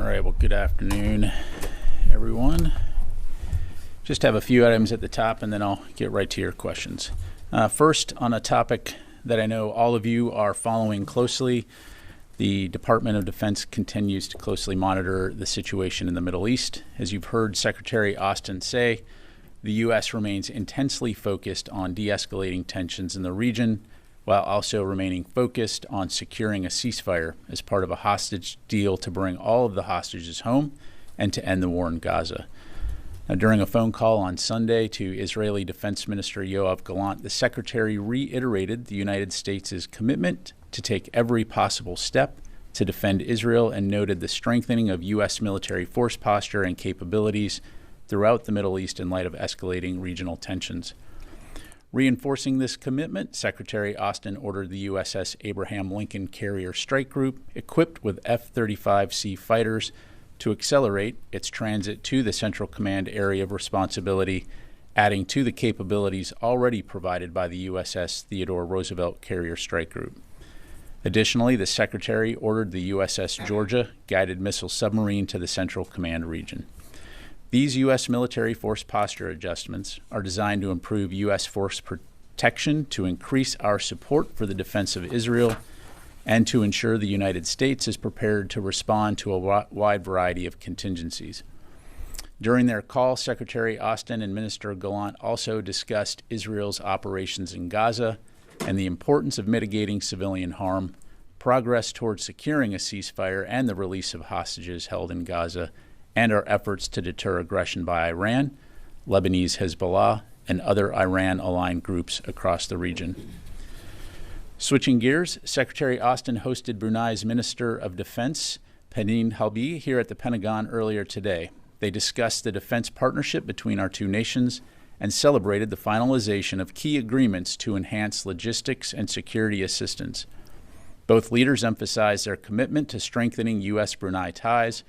right, well, good afternoon, everyone. Just have a few items at the top, and then I'll get right to your questions. First, on a topic that I know all of you are following closely, the Department of Defense continues to closely monitor the situation in the Middle East. As you've heard Secretary Austin say, the U.S. remains intensely focused on de-escalating tensions in the region, while also remaining focused on securing a ceasefire as part of a hostage deal to bring all of the hostages home and to end the war in Gaza. Now, during a phone call on Sunday to Israeli Defense Minister Yoav Gallant, the Secretary reiterated the United States' commitment to take every possible step to defend Israel and noted the strengthening of U.S. military force posture and capabilities throughout the Middle East in light of escalating regional tensions. Reinforcing this commitment, Secretary Austin ordered the USS Abraham Lincoln Carrier Strike Group, equipped with F-35C fighters, to accelerate its transit to the Central Command area of responsibility, adding to the capabilities already provided by the USS Theodore Roosevelt Carrier Strike Group. Additionally, the Secretary ordered the USS Georgia guided missile submarine to the Central Command region. These U.S. military force posture adjustments are designed to improve U.S. force protection, to increase our support for the defense of Israel, and to ensure the United States is prepared to respond to a wide variety of contingencies. During their call, Secretary Austin and Minister Gallant also discussed Israel's operations in Gaza and the importance of mitigating civilian harm, progress towards securing a ceasefire and the release of hostages held in Gaza, and our efforts to deter aggression by Iran, Lebanese Hezbollah, and other Iran-aligned groups across the region. Switching gears, Secretary Austin hosted Brunei's Minister of Defense, Penin Halbi, here at the Pentagon earlier today. They discussed the defense partnership between our two nations and celebrated the finalization of key agreements to enhance logistics and security assistance. Both leaders emphasized their commitment to strengthening U.S.-Brunei ties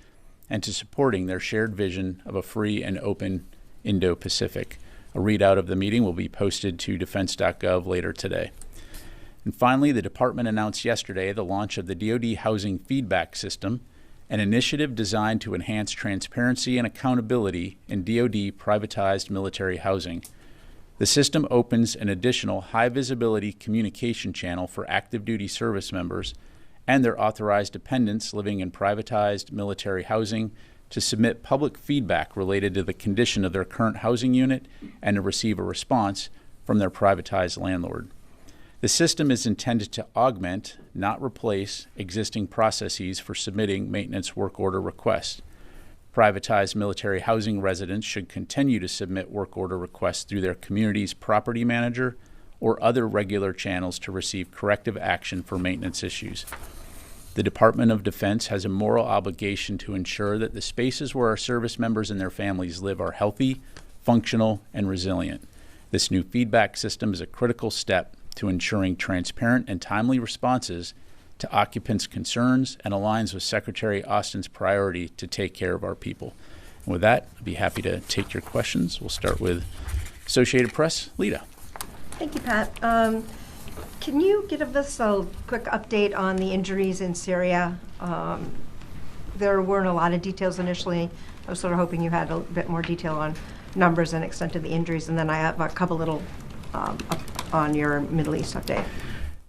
and to supporting their shared vision of a free and open Indo-Pacific. A readout of the meeting will be posted to defense.gov later today. And finally, the department announced yesterday the launch of the DoD Housing Feedback System, an initiative designed to enhance transparency and accountability in DoD privatized military housing. The system opens an additional high-visibility communication channel for active duty service members and their authorized dependents living in privatized military housing to submit public feedback related to the condition of their current housing unit and to receive a response from their privatized landlord. The system is intended to augment, not replace, existing processes for submitting maintenance work order requests. Privatized military housing residents should continue to submit work order requests through their community's property manager or other regular channels to receive corrective action for maintenance issues. The Department of Defense has a moral obligation to ensure that the spaces where our service members and their families live are healthy, functional, and resilient. This new feedback system is a critical step to ensuring transparent and timely responses to occupants' concerns and aligns with Secretary Austin's priority to take care of our people. And with that, I'd be happy to take your questions. We'll start with Associated Press. Lita. Thank you, Pat. Can you give us a quick update on the injuries in Syria? There weren't a lot of details initially. I was sort of hoping you had a bit more detail on numbers and extent of the injuries, and then I have a couple little on your Middle East update.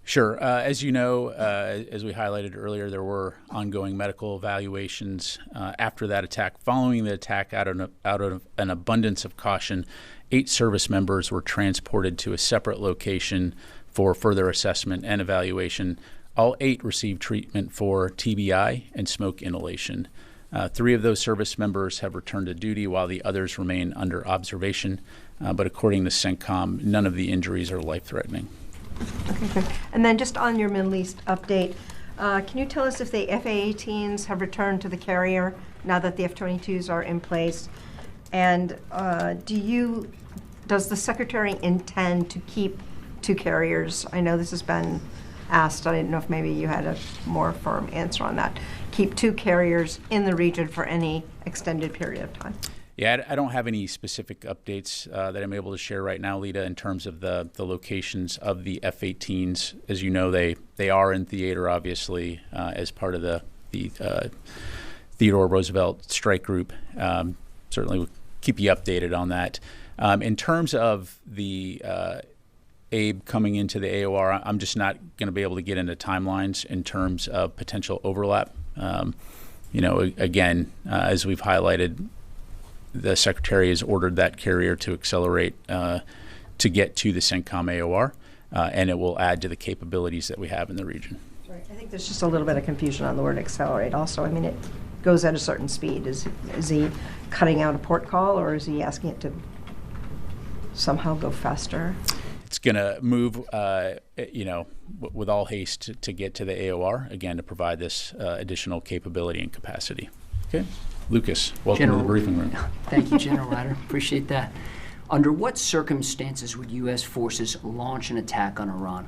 Sure. As you know, as we highlighted earlier, there were ongoing medical evaluations after that attack. Following the attack, out of an abundance of caution, 8 service members were transported to a separate location for further assessment and evaluation. All 8 received treatment for TBI and smoke inhalation. 3 of those service members have returned to duty while the others remain under observation. But according to CENTCOM, none of the injuries are life-threatening. Okay, good. And then just on your Middle East update, can you tell us if the F-A-18s have returned to the carrier now that the F-22s are in place? And does the Secretary intend to keep 2 carriers? I know this has been asked. I didn't know if maybe you had a more firm answer on that. Keep 2 carriers in the region for any extended period of time. Yeah, I don't have any specific updates that I'm able to share right now, Lita, in terms of the locations of the F-18s. As you know, they are in theater, obviously, as part of the Theodore Roosevelt Strike Group. Certainly we'll keep you updated on that. In terms of the Abe coming into the AOR, I'm just not going to be able to get into timelines in terms of potential overlap. Again, as we've highlighted, the Secretary has ordered that carrier to accelerate to get to the CENTCOM AOR, and it will add to the capabilities that we have in the region. Right. I think there's just a little bit of confusion on the word accelerate also. I mean, it goes at a certain speed. Is he cutting out a port call, or is he asking it to somehow go faster? It's going to move, with all haste to get to the AOR, again, to provide this additional capability and capacity. Okay. Lucas, welcome to the briefing room. Thank you, General Ryder. Appreciate that. Under what circumstances would U.S. forces launch an attack on Iran?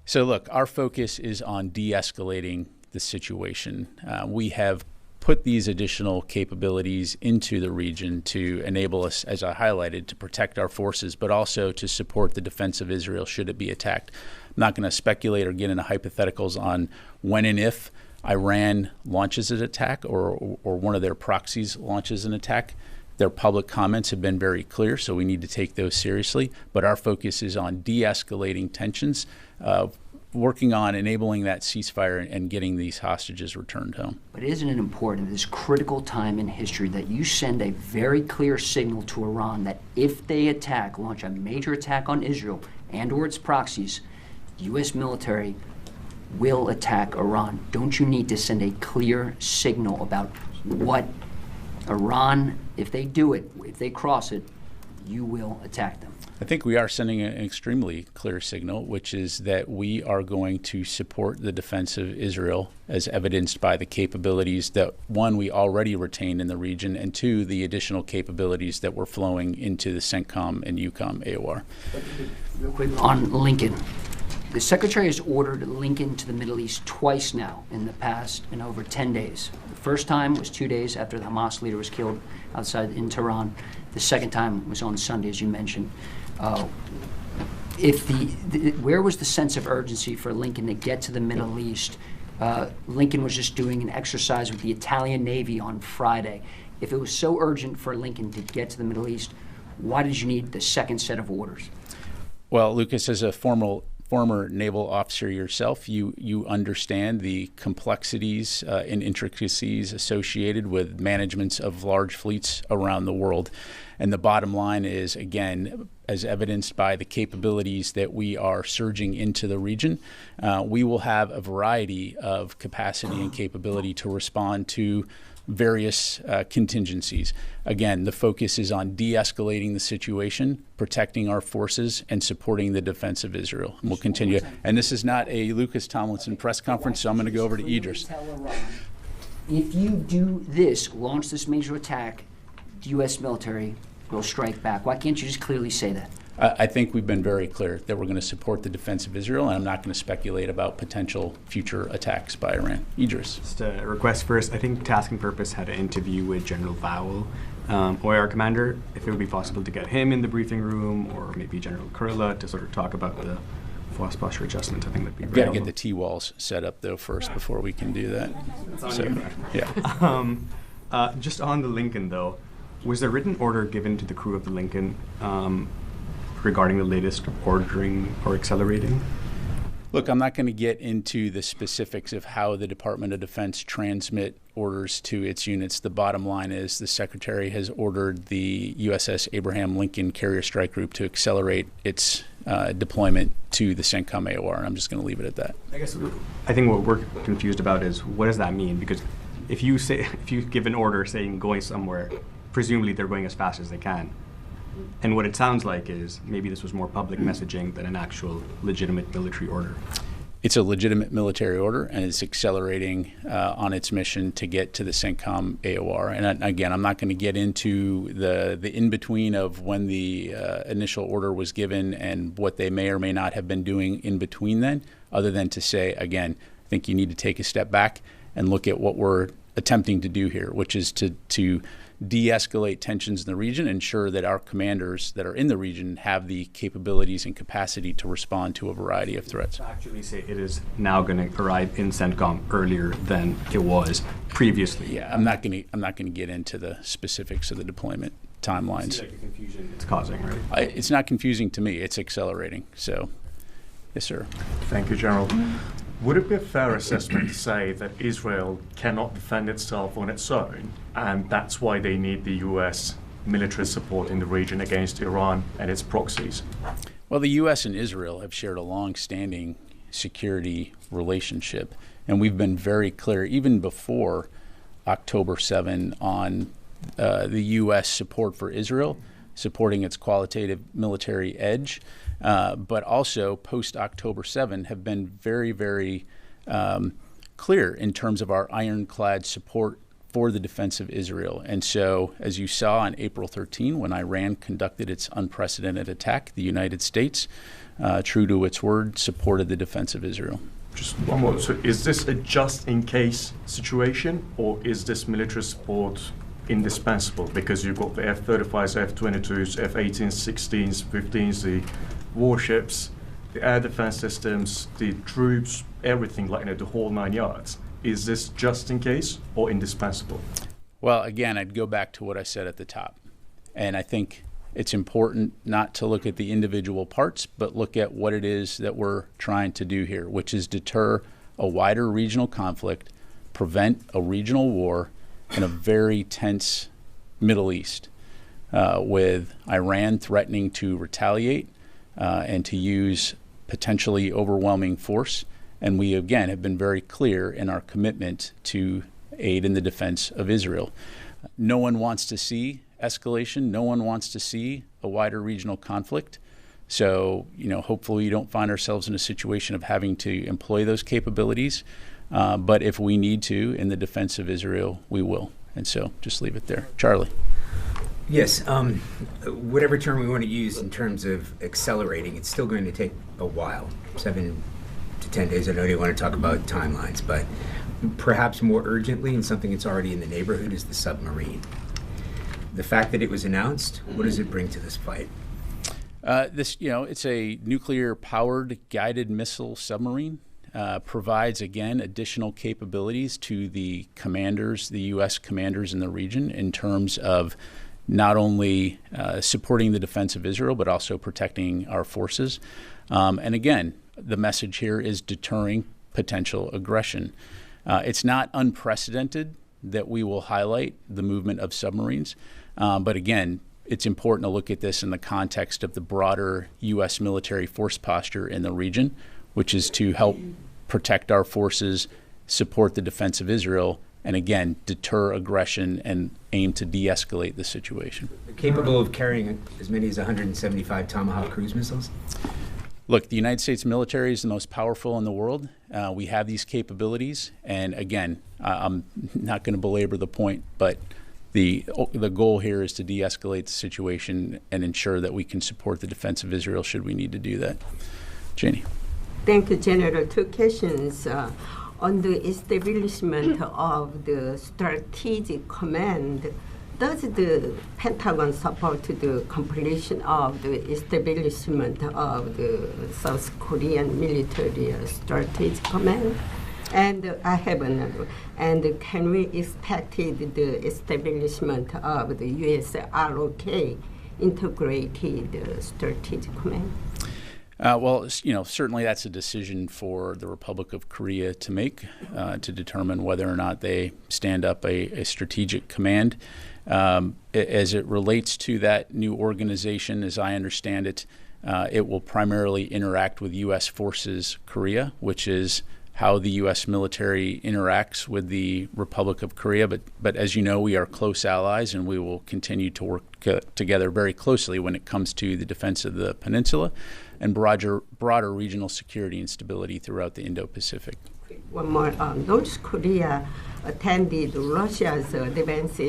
So look, our focus is on de-escalating the situation. We have put these additional capabilities into the region to enable us, as I highlighted, to protect our forces, but also to support the defense of Israel should it be attacked. I'm not going to speculate or get into hypotheticals on when and if Iran launches an attack or one of their proxies launches an attack. Their public comments have been very clear, so we need to take those seriously. But our focus is on de-escalating tensions, working on enabling that ceasefire and getting these hostages returned home. But isn't it important at this critical time in history that you send a very clear signal to Iran that if they launch a major attack on Israel and or its proxies, the U.S. military will attack Iran? Don't you need to send a clear signal about what Iran, if they do it, if they cross it, you will attack them? I think we are sending an extremely clear signal, which is that we are going to support the defense of Israel as evidenced by the capabilities that, one, we already retain in the region, and two, the additional capabilities that we're flowing into the CENTCOM and EUCOM AOR. Real quick, on Lincoln. The Secretary has ordered Lincoln to the Middle East twice now in over 10 days. The first time was 2 days after the Hamas leader was killed outside in Tehran. The second time was on Sunday, as you mentioned. Where was the sense of urgency for Lincoln to get to the Middle East? Lincoln was just doing an exercise with the Italian Navy on Friday. If it was so urgent for Lincoln to get to the Middle East, why did you need the second set of orders? Well, Lucas, as a former naval officer yourself, you understand the complexities and intricacies associated with managements of large fleets around the world. And the bottom line is, again, as evidenced by the capabilities that we are surging into the region, we will have a variety of capacity and capability to respond to various contingencies. Again, the focus is on de-escalating the situation, protecting our forces, and supporting the defense of Israel. And we'll continue. And this is not a Lucas Tomlinson press conference, so I'm going to go over to Idris. If you do this, launch this major attack, the U.S. military will strike back. Why can't you just clearly say that? I think we've been very clear that we're going to support the defense of Israel, and I'm not going to speculate about potential future attacks by Iran. Idris. Just a request first. I think Task and Purpose had an interview with General Vowell, OIR commander. If it would be possible to get him in the briefing room, or maybe General Kurla, to sort of talk about the force posture adjustment, I think that'd be We've got to get the T-walls set up, though, first before we can do that. Yeah. Just on the Lincoln, though, was there a written order given to the crew of the Lincoln regarding the latest ordering or accelerating? Look, I'm not going to get into the specifics of how the Department of Defense transmit orders to its units. The bottom line is the Secretary has ordered the USS Abraham Lincoln Carrier Strike Group to accelerate its deployment to the CENTCOM AOR, and I'm just going to leave it at that. I think what we're confused about is, what does that mean? Because if you give an order saying going somewhere, presumably they're going as fast as they can. And what it sounds like is maybe this was more public messaging than an actual legitimate military order. It's a legitimate military order, and it's accelerating on its mission to get to the CENTCOM AOR. And again, I'm not going to get into the in-between of when the initial order was given and what they may or may not have been doing in between then, other than to say, again, I think you need to take a step back and look at what we're attempting to do here, which is to de-escalate tensions in the region, ensure that our commanders that are in the region have the capabilities and capacity to respond to a variety of threats. Actually say it is now going to arrive in CENTCOM earlier than it was previously. Yeah, I'm not going to get into the specifics of the deployment timelines. It's like the confusion it's causing, right? It's not confusing to me. It's accelerating. So, yes, sir. Thank you, General. Would it be a fair assessment to say that Israel cannot defend itself on its own, and that's why they need the U.S. military support in the region against Iran and its proxies? Well, the U.S. and Israel have shared a long-standing security relationship, and we've been very clear, even before October 7, on the U.S. support for Israel, supporting its qualitative military edge, but also post-October 7 have been very, very clear in terms of our ironclad support for the defense of Israel. And so, as you saw on April 13, when Iran conducted its unprecedented attack, the United States, true to its word, supported the defense of Israel. Just one more. So is this a just-in-case situation, or is this military support indispensable? Because you've got the F-35s, F-22s, F-18s, 16s, 15s, the warships, the air defense systems, the troops, everything, like, the whole 9 yards. Is this just in case or indispensable? Well, again, I'd go back to what I said at the top. And I think it's important not to look at the individual parts, but look at what it is that we're trying to do here, which is deter a wider regional conflict, prevent a regional war in a very tense Middle East, with Iran threatening to retaliate and to use potentially overwhelming force. And we, again, have been very clear in our commitment to aid in the defense of Israel. No one wants to see escalation. No one wants to see a wider regional conflict. So, hopefully we don't find ourselves in a situation of having to employ those capabilities. But if we need to in the defense of Israel, we will. And so just leave it there. Charlie. Yes, whatever term we want to use in terms of accelerating, it's still going to take a while, 7 to 10 days. I know you want to talk about timelines, but perhaps more urgently, and something that's already in the neighborhood, is the submarine. The fact that it was announced, what does it bring to this fight? It's a nuclear-powered guided missile submarine. Provides, again, additional capabilities to the commanders, the U.S. commanders in the region, in terms of not only supporting the defense of Israel, but also protecting our forces. And again, the message here is deterring potential aggression. It's not unprecedented that we will highlight the movement of submarines. But again, it's important to look at this in the context of the broader U.S. military force posture in the region, which is to help protect our forces, support the defense of Israel, and again, deter aggression and aim to de-escalate the situation. Capable of carrying as many as 175 Tomahawk cruise missiles? Look, the United States military is the most powerful in the world. We have these capabilities, and again, I'm not going to belabor the point, but the goal here is to de-escalate the situation and ensure that we can support the defense of Israel should we need to do that. Janie. Thank you, General. 2 questions. On the establishment of the strategic command, does the Pentagon support the completion of the establishment of the South Korean military strategic command? And I have another. And can we expect the establishment of the U.S. ROK, integrated strategic command? Well, certainly that's a decision for the Republic of Korea to make, to determine whether or not they stand up a strategic command. As it relates to that new organization, as I understand it, it will primarily interact with U.S. Forces Korea, which is how the U.S. military interacts with the Republic of Korea. But as you know, we are close allies, and we will continue to work together very closely when it comes to the defense of the peninsula and broader regional security and stability throughout the Indo-Pacific. One more. North Korea attended Russia's advanced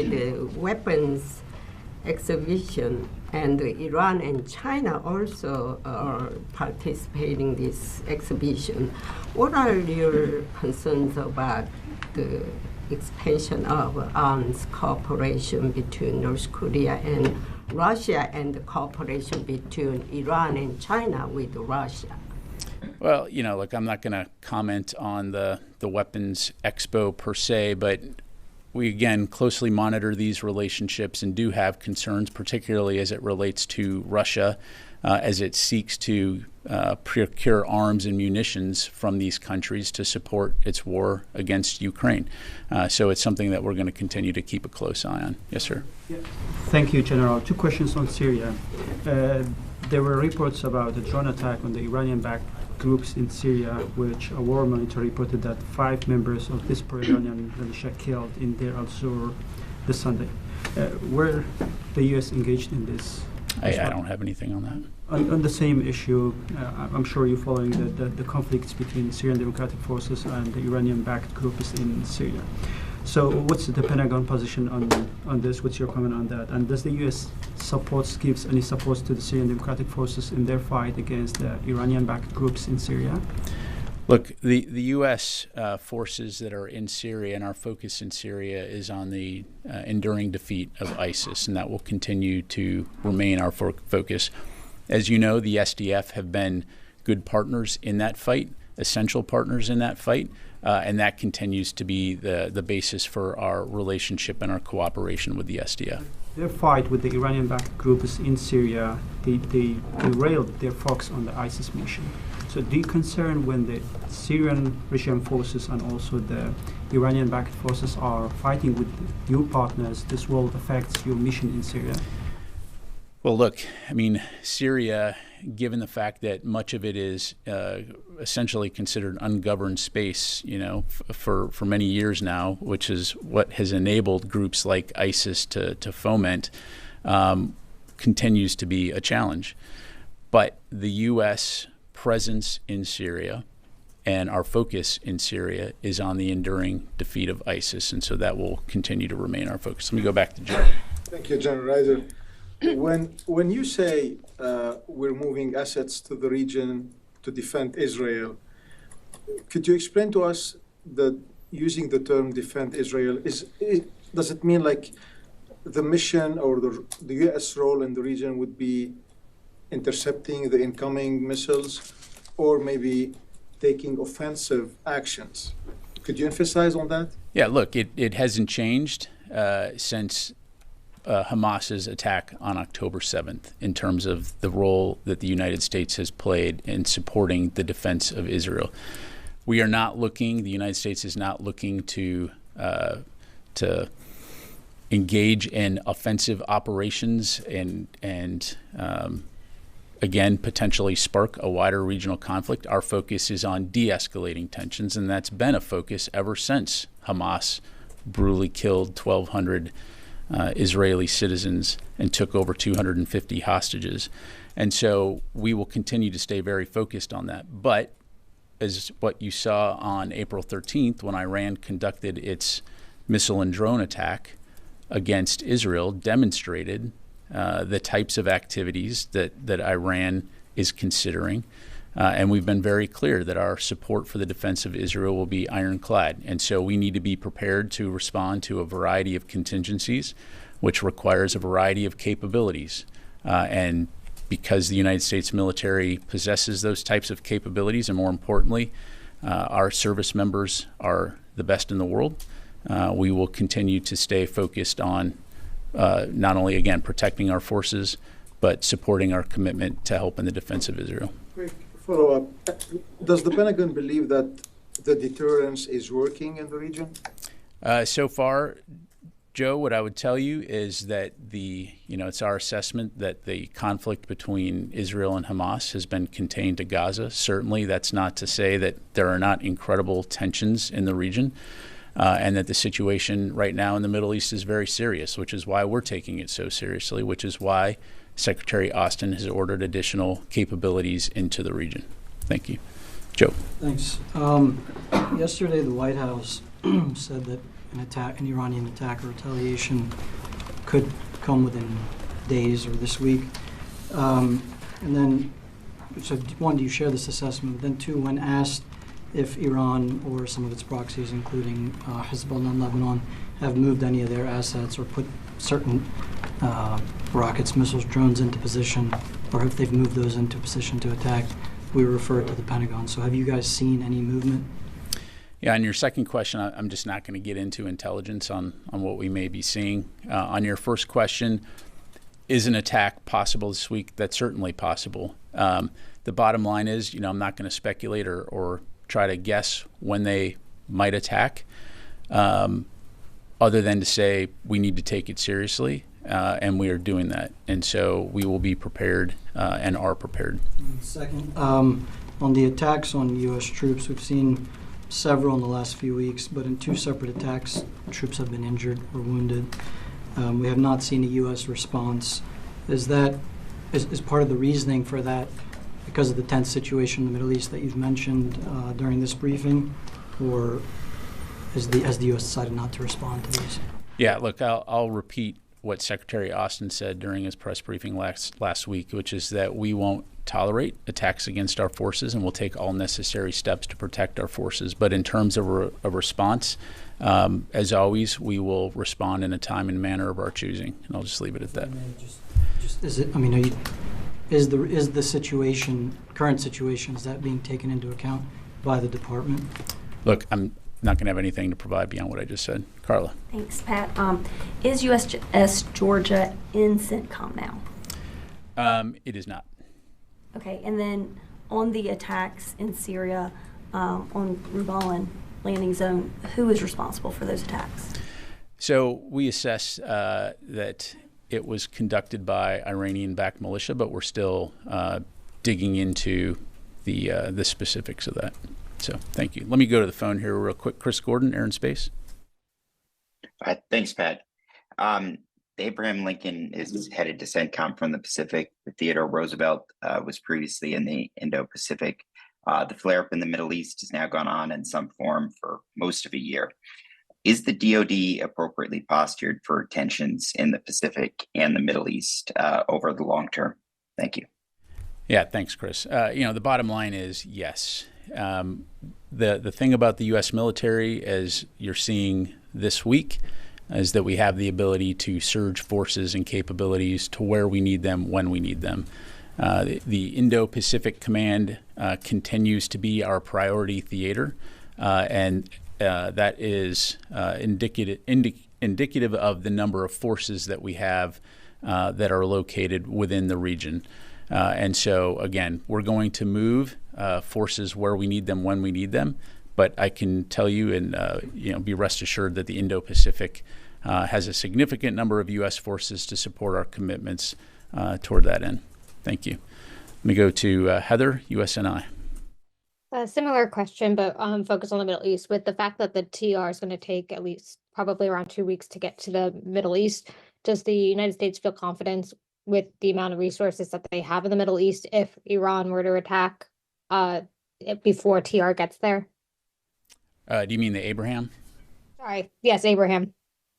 weapons exhibition, and Iran and China also are participating in this exhibition. What are your concerns about the expansion of arms cooperation between North Korea and Russia and the cooperation between Iran and China with Russia? Well, look, I'm not going to comment on the weapons expo per se, but we, again, closely monitor these relationships and do have concerns, particularly as it relates to Russia, as it seeks to procure arms and munitions from these countries to support its war against Ukraine. So it's something that we're going to continue to keep a close eye on. Yes, sir. Yeah. Thank you, General. 2 questions on Syria. There were reports about a drone attack on the Iranian-backed groups in Syria, which a war monitor reported that 5 members of this pro-Iranian militia killed in Deir al-Zur this Sunday. Were the U.S. engaged in this? I don't have anything on that. On the same issue, I'm sure you're following the conflicts between Syrian Democratic Forces and the Iranian-backed groups in Syria. So what's the Pentagon position on this? What's your comment on that? And does the U.S. gives any support to the Syrian Democratic Forces in their fight against the Iranian-backed groups in Syria? Look, the U.S. Forces that are in Syria, and our focus in Syria is on the enduring defeat of ISIS, and that will continue to remain our focus. As you know, the SDF have been good partners in that fight, essential partners in that fight, and that continues to be the basis for our relationship and our cooperation with the SDF. Their fight with the Iranian-backed groups in Syria, they derailed their focus on the ISIS mission. So do you concern when the Syrian regime forces and also the Iranian-backed forces are fighting with your partners, this will affect your mission in Syria? Well, look, Syria, given the fact that much of it is essentially considered ungoverned space, for many years now, which is what has enabled groups like ISIS to foment, continues to be a challenge. But the U.S. presence in Syria and our focus in Syria is on the enduring defeat of ISIS, and so that will continue to remain our focus. Let me go back to Joe. Thank you, General Ryder. When you say we're moving assets to the region to defend Israel, could you explain to us that using the term defend Israel, does it mean like the mission or the U.S. role in the region would be intercepting the incoming missiles or maybe taking offensive actions? Could you emphasize on that? Yeah, look, it hasn't changed since Hamas's attack on October 7th in terms of the role that the United States has played in supporting the defense of Israel. The United States is not looking to engage in offensive operations and again, potentially spark a wider regional conflict. Our focus is on de-escalating tensions, and that's been a focus ever since Hamas brutally killed 1,200 Israeli citizens and took over 250 hostages. And so we will continue to stay very focused on that. But as what you saw on April 13th, when Iran conducted its missile and drone attack against Israel, demonstrated the types of activities that Iran is considering. And we've been very clear that our support for the defense of Israel will be ironclad. And so we need to be prepared to respond to a variety of contingencies, which requires a variety of capabilities. And because the United States military possesses those types of capabilities, and more importantly, our service members are the best in the world, we will continue to stay focused on not only, again, protecting our forces, but supporting our commitment to help in the defense of Israel. Quick follow-up. Does the Pentagon believe that the deterrence is working in the region? So far, Joe, what I would tell you is that it's our assessment that the conflict between Israel and Hamas has been contained to Gaza. Certainly, that's not to say that there are not incredible tensions in the region. And that the situation right now in the Middle East is very serious, which is why we're taking it so seriously, which is why Secretary Austin has ordered additional capabilities into the region. Thank you. Joe. Thanks. Yesterday, the White House said that an Iranian attack or retaliation could come within days or this week. And then, so one, do you share this assessment? But then two, when asked if Iran or some of its proxies, including Hezbollah in Lebanon, have moved any of their assets or put certain rockets, missiles, drones into position, or if they've moved those into position to attack, we refer it to the Pentagon. So have you guys seen any movement? Yeah, on your second question, I'm just not going to get into intelligence on what we may be seeing. On your first question, is an attack possible this week? That's certainly possible. The bottom line is, I'm not going to speculate or try to guess when they might attack, other than to say we need to take it seriously, and we are doing that. And so we will be prepared and are prepared. Second, on the attacks on U.S. troops, we've seen several in the last few weeks, but in 2 separate attacks, troops have been injured or wounded. We have not seen a U.S. response. Is part of the reasoning for that because of the tense situation in the Middle East that you've mentioned during this briefing, or has the U.S. decided not to respond to these? Yeah, look, I'll repeat what Secretary Austin said during his press briefing last week, which is that we won't tolerate attacks against our forces, and we'll take all necessary steps to protect our forces. But in terms of a response, as always, we will respond in a time and manner of our choosing, and I'll just leave it at that. Is the situation, current situation, is that being taken into account by the department? Look, I'm not going to have anything to provide beyond what I just said. Carla. Thanks, Pat. Is USS Georgia in CENTCOM now? It is not. Okay, and then on the attacks in Syria on Rubalan landing zone, who is responsible for those attacks? So we assess that it was conducted by Iranian-backed militia, but we're still digging into the specifics of that. So thank you. Let me go to the phone here real quick. Chris Gordon, Air and Space. Thanks, Pat. The Abraham Lincoln is headed to CENTCOM from the Pacific. The Theodore Roosevelt was previously in the Indo-Pacific. The flare-up in the Middle East has now gone on in some form for most of a year. Is the DoD appropriately postured for tensions in the Pacific and the Middle East over the long term? Thank you. Yeah, thanks, Chris. The bottom line is yes. The thing about the U.S. military, as you're seeing this week, is that we have the ability to surge forces and capabilities to where we need them when we need them. The Indo-Pacific Command continues to be our priority theater, and that is indicative of the number of forces that we have that are located within the region. And so, again, we're going to move forces where we need them when we need them. But I can tell you and be rest assured that the Indo-Pacific has a significant number of U.S. forces to support our commitments toward that end. Thank you. Let me go to Heather, USNI. A similar question, but focus on the Middle East. With the fact that the TR is going to take at least probably around 2 weeks to get to the Middle East, does the United States feel confident with the amount of resources that they have in the Middle East if Iran were to attack before TR gets there? Do you mean the Abraham? Sorry. Yes, Abraham.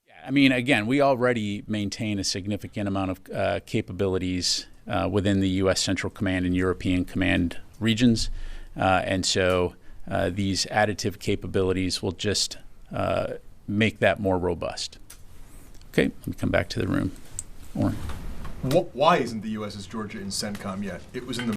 Yeah, I mean, again, we already maintain a significant amount of capabilities within the U.S. Central Command and European Command regions. And so these additive capabilities will just make that more robust. Okay, let me come back to the room. Orrin. Why isn't the USS Georgia in CENTCOM yet? It was in the